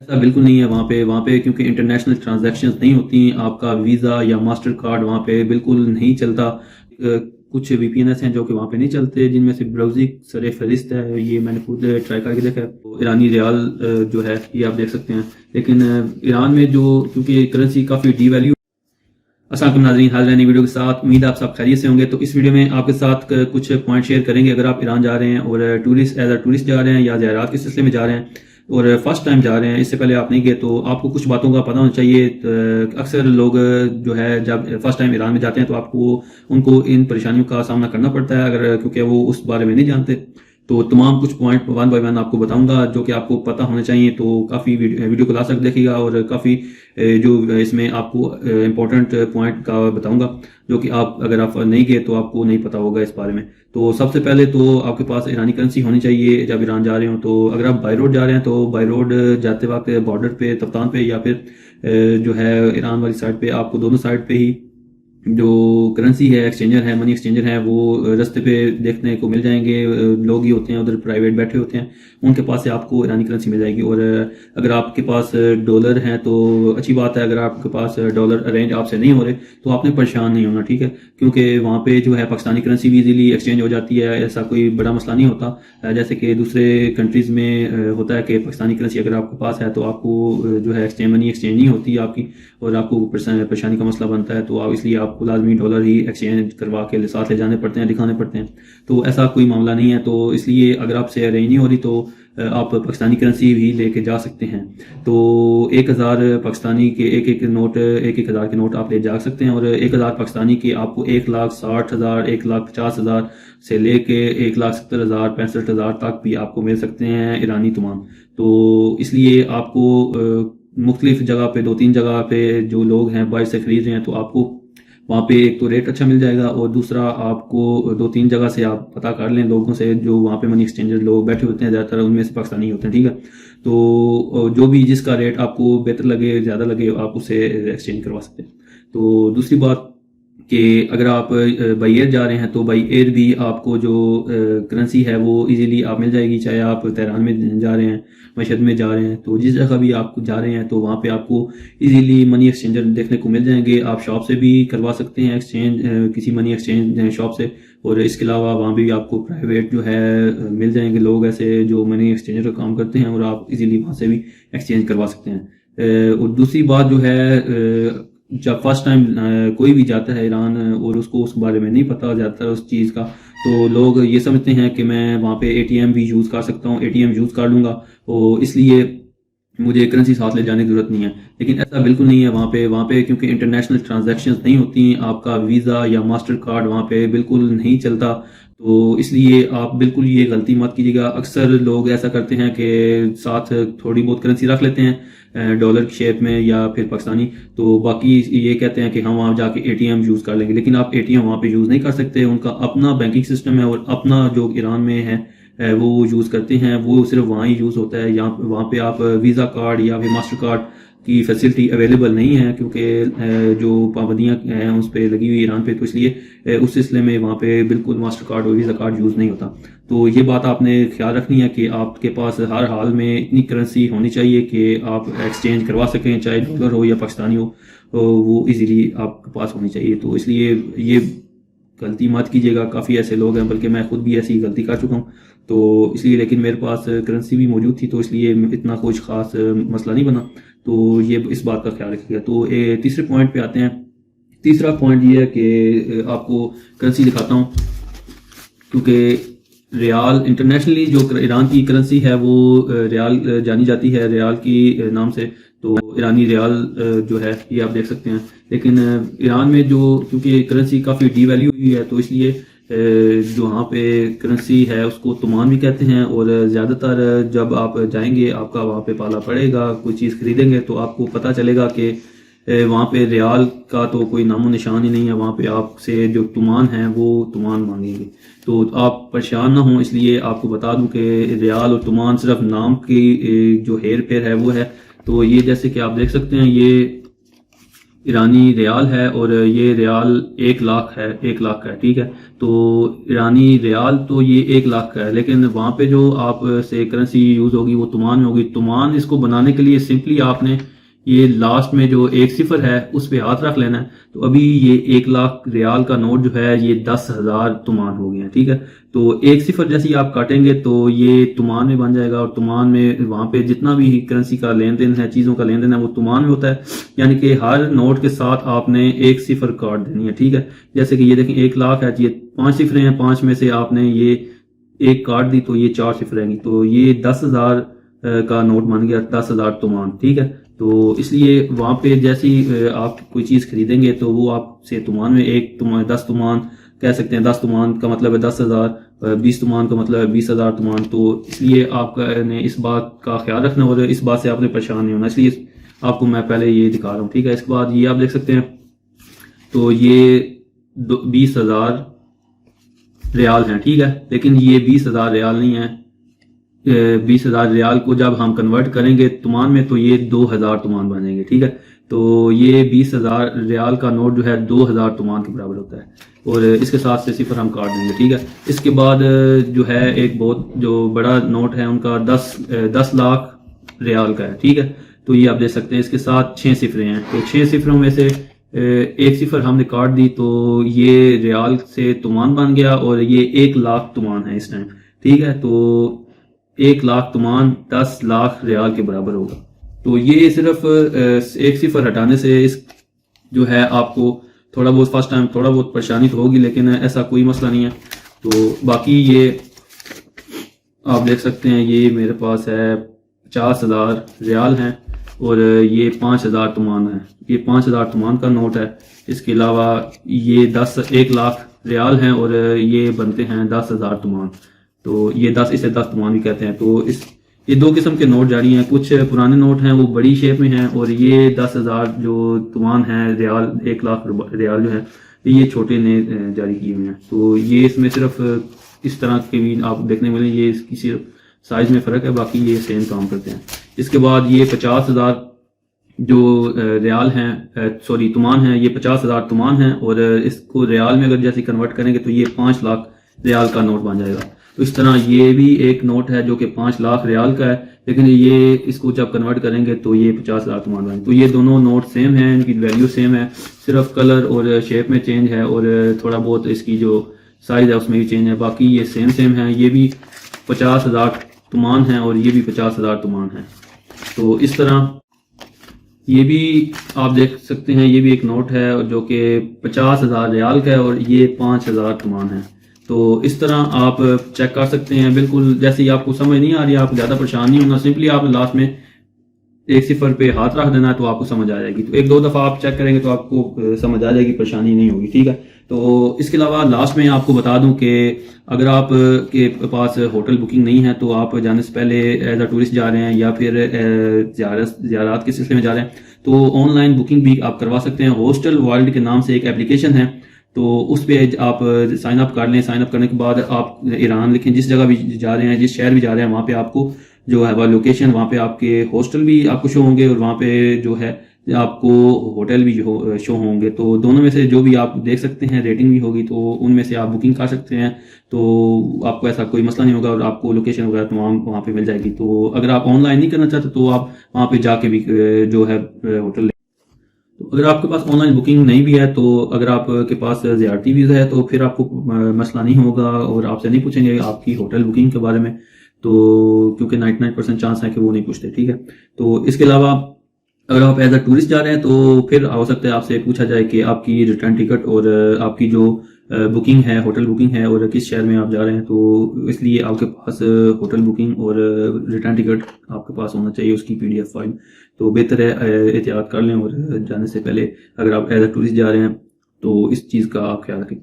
ऐसा बिल्कुल नहीं है वहाँ पे क्योंकि इंटरनेशनल ट्रांजैक्शंस नहीं होती। आपका वीज़ा या मास्टर कार्ड वहाँ पे बिल्कुल नहीं चलता। कुछ वीपीएनएस हैं जो कि वहाँ पे नहीं चलते, जिनमें से ब्राउजिक सर फहरिस्त है। ये मैंने खुद ट्राई करके देखा है। तो ईरानी रियाल जो है ये आप देख सकते हैं। लेकिन ईरान में जो क्योंकि करेंसी काफ़ी डीवैल्यू। अस्सलाम नाज़रीन, हाजिर नई वीडियो के साथ। उम्मीद है आप सब खैरियत से होंगे। तो इस वीडियो में आपके साथ कुछ पॉइंट शेयर करेंगे। अगर आप ईरान जा रहे हैं और टूरिस्ट जा रहे हैं या ज़ियारत के सिलसिले में जा रहे हैं और फर्स्ट टाइम जा रहे हैं, इससे पहले आप नहीं गए, तो आपको कुछ बातों का पता होना चाहिए। अक्सर लोग जो है जब फर्स्ट टाइम ईरान में जाते हैं तो आपको उनको इन परेशानियों का सामना करना पड़ता है, अगर क्योंकि वो उस बारे में नहीं जानते। तो तमाम कुछ पॉइंट वन बाय वन आपको बताऊंगा जो कि आपको पता होने चाहिए। तो काफ़ी वीडियो को लास्ट तक देखिएगा और काफ़ी जो इसमें आपको इम्पोर्टेंट पॉइंट का बताऊंगा जो कि आप अगर आप नहीं गए तो आपको नहीं पता होगा इस बारे में। तो सबसे पहले तो आपके पास ईरानी करेंसी होनी चाहिए जब ईरान जा रहे हो। तो अगर आप बाई रोड जा रहे हैं तो बाई रोड जाते वक्त बॉर्डर पे तफ्तान पे या फिर जो है ईरान वाली साइड पे, आपको दोनों साइड पे ही जो करेंसी है, एक्सचेंजर है, मनी एक्सचेंजर है, वो रास्ते पे देखने को मिल जाएंगे। लोग ही होते हैं उधर, प्राइवेट बैठे होते हैं, उनके पास से आपको ईरानी करेंसी मिल जाएगी। और अगर आपके पास डॉलर हैं तो अच्छी बात है। अगर आपके पास डॉलर अरेंज आपसे नहीं हो रहे तो आपने परेशान नहीं होना, ठीक है, क्योंकि वहाँ पे जो है पाकिस्तानी करेंसी भी इजीली एक्सचेंज हो जाती है। ऐसा कोई बड़ा मसला नहीं होता जैसे कि दूसरे कंट्रीज़ में होता है कि पाकिस्तानी करेंसी अगर आपके पास है तो आपको जो है मनी एक्सचेंज नहीं होती आपकी, और आपको परेशानी का मसला बनता है। तो आप इसलिए आपको लाजमी डॉलर ही एक्सचेंज करवा के साथ ले जाने पड़ते हैं, दिखाने पड़ते हैं। तो ऐसा कोई मामला नहीं है। तो इसलिए अगर आपसे अरेंज नहीं हो रही तो आप पाकिस्तानी करेंसी भी लेके जा सकते हैं। तो 1000 पाकिस्तानी के एक नोट, 1000 के नोट आप ले जा सकते हैं। और 1000 पाकिस्तानी के आपको 1,60,000, 1,50,000 से लेके 1,70,000, 65,000 तक भी आपको मिल सकते हैं ईरानी तमाम। तो इसलिए आपको मुख्तलिफ जगह पे, 2-3 जगह पे जो लोग हैं बाहर से खरीद रहे हैं, तो आपको वहाँ पे एक तो रेट अच्छा मिल जाएगा और दूसरा आपको 2-3 जगह से आप पता कर लें लोगों से जो वहाँ पे मनी एक्सचेंजर लोग बैठे होते हैं, ज़्यादातर उनमें से पाकिस्तानी होते हैं, ठीक है। तो जो भी जिसका रेट आपको बेहतर लगे, ज़्यादा लगे, आप उसे एक्सचेंज करवा सकते हैं। तो दूसरी बात कि अगर आप बाई एयर जा रहे हैं तो बाई एयर भी आपको जो करेंसी है वो इजीली आप मिल जाएगी। चाहे आप तेहरान में जा रहे हैं, मशहद में जा रहे हैं, तो जिस जगह भी आप जा रहे हैं तो वहाँ पे आपको इजीली मनी एक्सचेंजर देखने को मिल जाएंगे। आप शॉप से भी करवा सकते हैं एक्सचेंज, किसी मनी एक्सचेंज शॉप से। और इसके अलावा वहाँ भी आपको प्राइवेट जो है मिल जाएंगे लोग ऐसे जो मनी एक्सचेंजर का काम करते हैं, और आप इजीली वहाँ से भी एक्सचेंज करवा सकते हैं। और दूसरी बात जो है, जब फर्स्ट टाइम कोई भी जाता है ईरान और उसको उस बारे में नहीं पता जाता उस चीज़ का, तो लोग ये समझते हैं कि मैं वहाँ पे एटीएम भी यूज़ कर सकता हूँ, एटीएम यूज़ कर लूँगा, और इसलिए मुझे करेंसी साथ ले जाने की ज़रूरत नहीं है। लेकिन ऐसा बिल्कुल नहीं है वहाँ पे क्योंकि इंटरनेशनल ट्रांजैक्शंस नहीं होती। आपका वीज़ा या मास्टर कार्ड वहाँ पे बिल्कुल नहीं चलता। तो इसलिए आप बिल्कुल ये गलती मत कीजिएगा। अक्सर लोग ऐसा करते हैं कि साथ थोड़ी बहुत करेंसी रख लेते हैं डॉलर की शेप में या फिर पाकिस्तानी, तो बाकी ये कहते हैं कि हम वहाँ जाके एटीएम यूज़ कर लेंगे। लेकिन आप एटीएम वहाँ पे यूज़ नहीं कर सकते। उनका अपना बैंकिंग सिस्टम है और अपना जो ईरान में है वो यूज़ करते हैं, वो सिर्फ वहाँ ही यूज़ होता है। यहाँ वहाँ पे आप वीज़ा कार्ड या फिर मास्टर कार्ड की फैसिलिटी अवेलेबल नहीं है क्योंकि जो पाबंदियाँ हैं उस पर लगी हुई ईरान पे, तो इसलिए उस सिलसिले में वहाँ पे बिल्कुल मास्टर कार्ड और वीज़ा कार्ड यूज़ नहीं होता। तो ये बात आपने ख्याल रखनी है कि आपके पास हर हाल में इतनी करेंसी होनी चाहिए कि आप एक्सचेंज करवा सकें, चाहे डॉलर हो या पाकिस्तानी हो, तो वो इजीली आपके पास होनी चाहिए। तो इसलिए ये गलती मत कीजिएगा। काफ़ी ऐसे लोग हैं, बल्कि मैं खुद भी ऐसी गलती कर चुका हूँ। तो इसलिए, लेकिन मेरे पास करेंसी भी मौजूद थी तो इसलिए इतना कुछ ख़ास मसला नहीं बना। तो ये इस बात का ख्याल रखिएगा। तो तीसरे पॉइंट पे आते हैं। तीसरा पॉइंट ये है कि आपको करेंसी दिखाता हूँ, क्योंकि रियाल इंटरनेशनली जो ईरान की करेंसी है वो रियाल जानी जाती है रियाल की नाम से। तो ईरानी रियाल जो है ये आप देख सकते हैं। लेकिन ईरान में जो क्योंकि करेंसी काफ़ी डीवैल्यू हुई है तो इसलिए जो वहाँ पे करेंसी है उसको तुमान भी कहते हैं। और ज़्यादातर जब आप जाएंगे, आपका वहाँ पे पाला पड़ेगा, कोई चीज़ खरीदेंगे तो आपको पता चलेगा कि वहाँ पे रियाल का तो कोई नामो निशान ही नहीं है। वहाँ पे आपसे जो तुमान है वो तुमान मांगेंगे। तो आप परेशान ना हो, इसलिए आपको बता दूं कि रियाल और तुमान सिर्फ नाम की जो हेर फेर है वो है। तो ये जैसे कि आप देख सकते हैं, ये ईरानी रियाल है और ये रियाल 1 लाख है, 1 लाख का है, ठीक है। तो ईरानी रियाल तो ये 1 लाख का है, लेकिन वहाँ पे जो आप से करेंसी यूज़ होगी वो तुमान में होगी। तुमान इसको बनाने के लिए सिंपली आपने ये लास्ट में जो 1 सिफर है उस पर हाथ रख लेना है। तो अभी ये 1 लाख रियाल का नोट जो है ये 10,000 तुमान हो गया है, ठीक है। तो 1 सिफर जैसे ही आप काटेंगे तो ये तुमान में बन जाएगा, और तुमान में वहाँ पे जितना भी करेंसी का लेन देन है, चीज़ों का लेन देन है, वो तुमान में होता है। यानी कि हर नोट के साथ आपने 1 सिफर काट देनी है, ठीक है। जैसे कि ये देखें 1 लाख है, ये 5 सिफरें हैं, 5 में से आपने ये एक काट दी तो ये 4 सिफर रहेंगी, तो ये 10,000 का नोट बन गया, 10,000 तुमान, ठीक है। तो इसलिए वहाँ पे जैसे ही आप कोई चीज़ खरीदेंगे तो वो आपसे तुमान में 10 तुमान कह सकते हैं। 10 तुमान का मतलब है 10,000, 20 तुमान का मतलब है 20,000 तुमान। तो इसलिए आपने इस बात का ख्याल रखना और इस बात से आपने परेशान नहीं होना, इसलिए आपको मैं पहले ये दिखा रहा हूँ, ठीक है। इसके बाद ये आप देख सकते हैं, तो ये 20,000 रियाल हैं, ठीक है। लेकिन ये 20,000 रियाल नहीं है। 20,000 रियाल को जब हम कन्वर्ट करेंगे तुमान में तो ये 2,000 तुमान बनेंगे, ठीक है। तो ये 20,000 रियाल का नोट जो है 2,000 तुमान के बराबर होता है, और इसके साथ से सिफर हम काट देंगे, ठीक है। इसके बाद जो है एक बहुत जो बड़ा नोट है उनका 10 लाख रियाल का है, ठीक है। तो ये आप देख सकते हैं, इसके साथ 6 सिफरें हैं। तो 6 सिफरों में से 1 सिफर हमने काट दी तो ये रियाल से तुमान बन गया, और ये 1 लाख तुमान है इस टाइम, ठीक है। तो 1 लाख तुमान 10 लाख रियाल के बराबर होगा। तो ये सिर्फ 1 सिफर हटाने से इस जो है आपको थोड़ा बहुत फर्स्ट टाइम थोड़ा बहुत परेशानी तो होगी, लेकिन ऐसा कोई मसला नहीं है। तो बाकी ये आप देख सकते हैं, ये मेरे पास है 50,000 रियाल हैं, और ये 5,000 तुमान है। ये 5,000 तुमान का नोट है। इसके अलावा ये 1 लाख रियाल हैं, और ये बनते हैं 10,000 तुमान। तो ये 10 तुमान भी कहते हैं। तो ये 2 किस्म के नोट जारी हैं। कुछ पुराने नोट हैं वो बड़ी शेप में हैं, और ये 10,000 जो तुमान है रियाल, 1 लाख रियाल जो है ये छोटे ने जारी किए हुए हैं। तो ये इसमें सिर्फ इस तरह के भी आप देखने मिले, ये इसकी सिर्फ साइज में फ़र्क है, बाकी ये सेम काम करते हैं। इसके बाद ये 50,000 जो रियाल हैं, सॉरी तुमान हैं, ये 50,000 तुमान हैं, और इसको रियाल में अगर जैसे कन्वर्ट करेंगे तो ये 5 लाख रियाल का नोट बन जाएगा। तो इस तरह ये भी एक नोट है जो कि 5 लाख रियाल का है, लेकिन ये इसको जब कन्वर्ट करेंगे तो ये 50,000 तुमान बनेंगे। तो ये दोनों नोट सेम हैं, इनकी वैल्यू सेम है, सिर्फ कलर और शेप में चेंज है, और थोड़ा बहुत इसकी जो साइज है उसमें भी चेंज है। बाकी ये सेम है। ये भी 50,000 तुमान है, और ये भी 50,000 तुमान है। तो इस तरह ये भी आप देख सकते हैं, ये भी एक नोट है जो कि 50,000 रियाल का है, और ये 5,000 तुमान है। तो इस तरह आप चेक कर सकते हैं। बिल्कुल जैसे ही आपको समझ नहीं आ रही, आप ज़्यादा परेशान नहीं होना, सिंपली आपने लास्ट में 1 सिफर पे हाथ रख देना है तो आपको समझ आ जाएगी। तो 1-2 दफ़ा आप चेक करेंगे तो आपको समझ आ जाएगी, परेशानी नहीं होगी, ठीक है। तो इसके अलावा लास्ट में आपको बता दूं कि अगर आप के पास होटल बुकिंग नहीं है तो आप जाने से पहले एज अ टूरिस्ट जा रहे हैं या फिर ज़ियारत के सिलसिले में जा रहे हैं तो ऑनलाइन बुकिंग भी आप करवा सकते हैं। हॉस्टल वर्ल्ड के नाम से एक एप्लीकेशन है, तो उस पर आप साइन अप कर लें। साइन अप करने के बाद आप ईरान लिखें, जिस जगह भी जा रहे हैं, जिस शहर भी जा रहे हैं, वहाँ पे आपको जो है वह लोकेशन, वहाँ पे आपके हॉस्टल भी आपको शो होंगे, और वहाँ पे जो है आपको होटल भी शो होंगे। तो दोनों में से जो भी आप देख सकते हैं, रेटिंग भी होगी, तो उनमें से आप बुकिंग कर सकते हैं। तो आपको ऐसा कोई मसला नहीं होगा, और आपको लोकेशन वगैरह तमाम वहाँ पे मिल जाएगी। तो अगर आप ऑनलाइन नहीं करना चाहते तो आप वहाँ पे जाके भी जो है होटल। तो अगर आपके पास ऑनलाइन बुकिंग नहीं भी है, तो अगर आपके पास ज़ियारती वीज़ा है तो फिर आपको मसला नहीं होगा, और आपसे नहीं पूछेंगे आपकी होटल बुकिंग के बारे में, तो क्योंकि 99% चांस है कि वो नहीं पूछते, ठीक है। तो इसके अलावा अगर आप एज अ टूरिस्ट जा रहे हैं तो फिर हो सकता है आपसे पूछा जाए कि आपकी रिटर्न टिकट और आपकी जो बुकिंग है, होटल बुकिंग है, और किस शहर में आप जा रहे हैं। तो इसलिए आपके पास होटल बुकिंग और रिटर्न टिकट आपके पास होना चाहिए, उसकी PDF फाइल। तो बेहतर है एहतियात कर लें, और जाने से पहले अगर आप एज अ टूरिस्ट जा रहे हैं तो इस चीज़ का आप ख्याल रखें।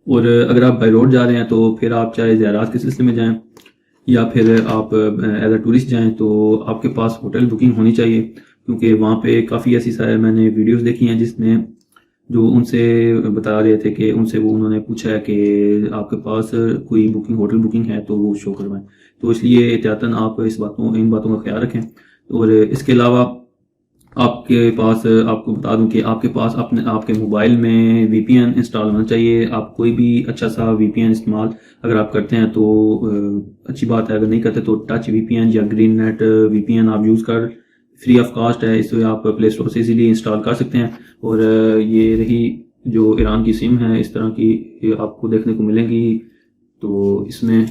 और अगर आप बाई रोड जा रहे हैं तो फिर आप चाहे ज़ियारत के सिलसिले में जाएँ या फिर आप एज अ टूरिस्ट जाएँ, तो आपके पास होटल बुकिंग होनी चाहिए, क्योंकि वहाँ पे काफ़ी ऐसी सारे मैंने वीडियोस देखी हैं जिसमें जो उनसे बता रहे थे कि उनसे वो उन्होंने पूछा है कि आपके पास कोई बुकिंग होटल बुकिंग है तो वो शो करवाएं। तो इसलिए एहतियातन आप इन बातों का ख्याल रखें। और इसके अलावा आपके पास आपको बता दूं कि आपके पास अपने आपके मोबाइल में वीपीएन इंस्टॉल होना चाहिए। आप कोई भी अच्छा सा वीपीएन इस्तेमाल अगर आप करते हैं तो अच्छी बात है, अगर नहीं करते तो टच वीपीएन या ग्रीन नेट वीपीएन आप यूज़ कर, फ्री ऑफ कास्ट है, इसे आप प्ले स्टोर से इजीली इंस्टॉल कर सकते हैं। और ये रही जो ईरान की सिम है, इस तरह की आपको देखने को मिलेंगी। तो इसमें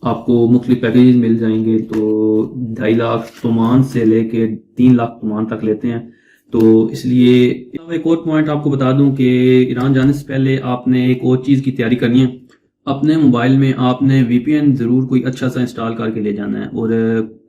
आपको मुख्तलिफ पैकेजेस मिल जाएंगे। तो 2.5 लाख तोमान से लेके 3 लाख तोमान तक लेते हैं। तो इसलिए एक और पॉइंट आपको बता दूं कि ईरान जाने से पहले आपने एक और चीज़ की तैयारी करनी है। अपने मोबाइल में आपने वीपीएन ज़रूर कोई अच्छा सा इंस्टॉल करके ले जाना है, और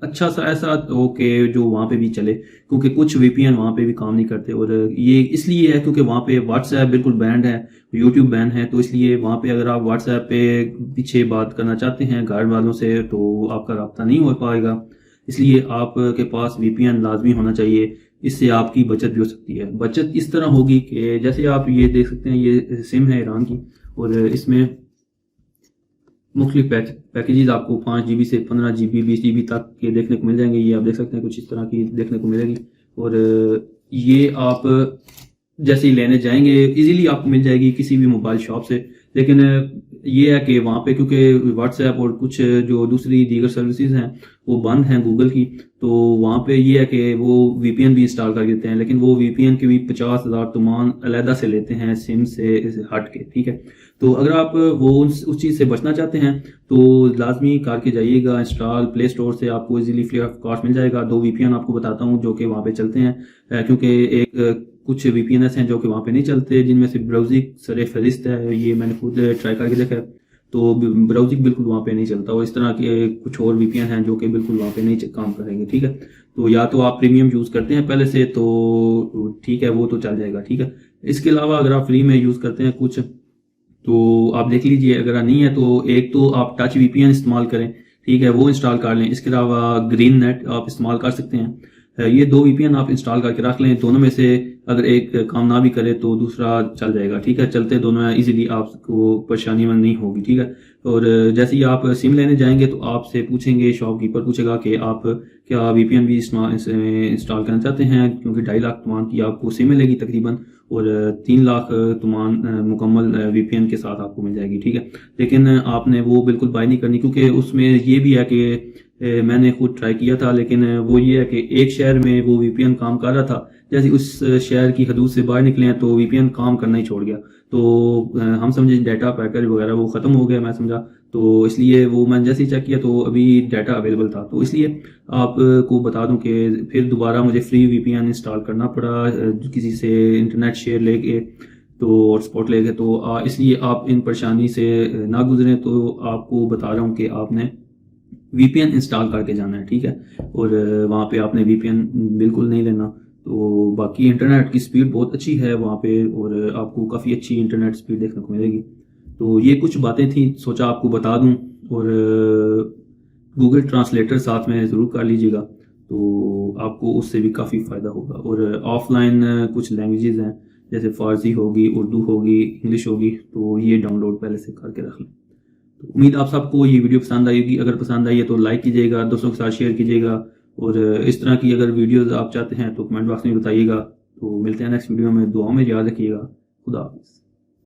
अच्छा सा ऐसा हो कि जो वहाँ पे भी चले, क्योंकि कुछ वीपीएन वहाँ पे भी काम नहीं करते। और ये इसलिए है क्योंकि वहाँ पे व्हाट्सएप बिल्कुल बैंड है, यूट्यूब बैन है। तो इसलिए वहाँ पे अगर आप व्हाट्सएप पे पीछे बात करना चाहते हैं घर वालों से तो आपका राब्ता नहीं हो पाएगा। इसलिए आपके पास वीपीएन लाजमी होना चाहिए। इससे आपकी बचत भी हो सकती है। बचत इस तरह होगी कि जैसे आप ये देख सकते हैं, ये सिम है ईरान की, और इसमें मुख्तलिफ पैकेजेस आपको 5 GB से 15 GB 20 GB तक के देखने को मिल जाएंगे। ये आप देख सकते हैं कुछ इस तरह की देखने को मिलेगी। और ये आप जैसे ही लेने जाएंगे इजीली आपको मिल जाएगी किसी भी मोबाइल शॉप से। लेकिन ये है कि वहाँ पे क्योंकि व्हाट्सएप और कुछ जो दूसरी दीगर सर्विसेज हैं वो बंद हैं गूगल की, तो वहाँ पे ये है कि वो वीपीएन भी इंस्टॉल कर देते हैं, लेकिन वो वीपीएन के भी 50,000 तोमान अलहदा से लेते हैं सिम से हट के। ठीक है, तो अगर आप वो उस चीज़ से बचना चाहते हैं तो लाजमी करके जाइएगा इंस्टॉल प्ले स्टोर से, आपको इजीली फ्री ऑफ कॉस्ट मिल जाएगा। 2 वीपीएन आपको बताता हूँ जो कि वहाँ पे चलते हैं, क्योंकि एक कुछ वीपीएनएस हैं जो कि वहाँ पे नहीं चलते, जिनमें से ब्राउजिक सरे फहरिस्त है। ये मैंने खुद ट्राई करके देखा है, तो ब्राउजिक बिल्कुल वहाँ पे नहीं चलता। और इस तरह के कुछ और वीपीएन हैं जो कि बिल्कुल वहाँ पे नहीं काम करेंगे। ठीक है, तो या तो आप प्रीमियम यूज़ करते हैं पहले से तो ठीक है, वो तो चल जाएगा। ठीक है, इसके अलावा अगर आप फ्री में यूज़ करते हैं कुछ तो आप देख लीजिए, अगर नहीं है तो एक तो आप टच वीपीएन इस्तेमाल करें, ठीक है, वो इंस्टॉल कर लें। इसके अलावा ग्रीन नेट आप इस्तेमाल कर सकते हैं। ये 2 वीपीएन आप इंस्टॉल करके रख लें। दोनों में से अगर एक काम ना भी करे तो दूसरा चल जाएगा। ठीक है, चलते दोनों है, इजीली आपको परेशानी में नहीं होगी। ठीक है, और जैसे ही आप सिम लेने जाएंगे तो आपसे पूछेंगे, शॉपकीपर पूछेगा कि आप क्या वीपीएन भी इंस्टॉल करना चाहते हैं, क्योंकि 2.5 लाख तोमान की आपको सिम मिलेगी तकरीबन, और 3 लाख तोमान मुकम्मल वीपीएन के साथ आपको मिल जाएगी। ठीक है, लेकिन आपने वो बिल्कुल बाय नहीं करनी, क्योंकि उसमें ये भी है कि मैंने खुद ट्राई किया था, लेकिन वो ये है कि एक शहर में वो वीपीएन काम कर रहा था, जैसे उस शहर की हदूद से बाहर निकले हैं तो वीपीएन काम करना ही छोड़ गया। तो हम समझे डाटा पैकेज वगैरह वो ख़त्म हो गया, मैं समझा, तो इसलिए वो मैंने जैसे ही चेक किया तो अभी डाटा अवेलेबल था। तो इसलिए आपको बता दूं कि फिर दोबारा मुझे फ्री वीपीएन इंस्टॉल करना पड़ा किसी से इंटरनेट शेयर लेके, तो हॉटस्पॉट लेके। तो इसलिए आप इन परेशानी से ना गुजरें, तो आपको बता रहा हूँ कि आपने वीपीएन इंस्टॉल करके जाना है। ठीक है, और वहाँ पे आपने वीपीएन बिल्कुल नहीं लेना। तो बाकी इंटरनेट की स्पीड बहुत अच्छी है वहाँ पे, और आपको काफ़ी अच्छी इंटरनेट स्पीड देखने को मिलेगी। तो ये कुछ बातें थी, सोचा आपको बता दूं। और गूगल ट्रांसलेटर साथ में ज़रूर कर लीजिएगा, तो आपको उससे भी काफ़ी फ़ायदा होगा। और ऑफलाइन कुछ लैंग्वेजेस हैं, जैसे फ़ारसी होगी, उर्दू होगी, इंग्लिश होगी, तो ये डाउनलोड पहले से करके रख लें। तो उम्मीद आप सबको ये वीडियो पसंद आएगी। अगर पसंद आई है तो लाइक कीजिएगा, दोस्तों के साथ शेयर कीजिएगा, और इस तरह की अगर वीडियोस आप चाहते हैं तो कमेंट बॉक्स में बताइएगा। तो मिलते हैं नेक्स्ट वीडियो में, दुआओं में याद रखिएगा। खुदा हाफिज़।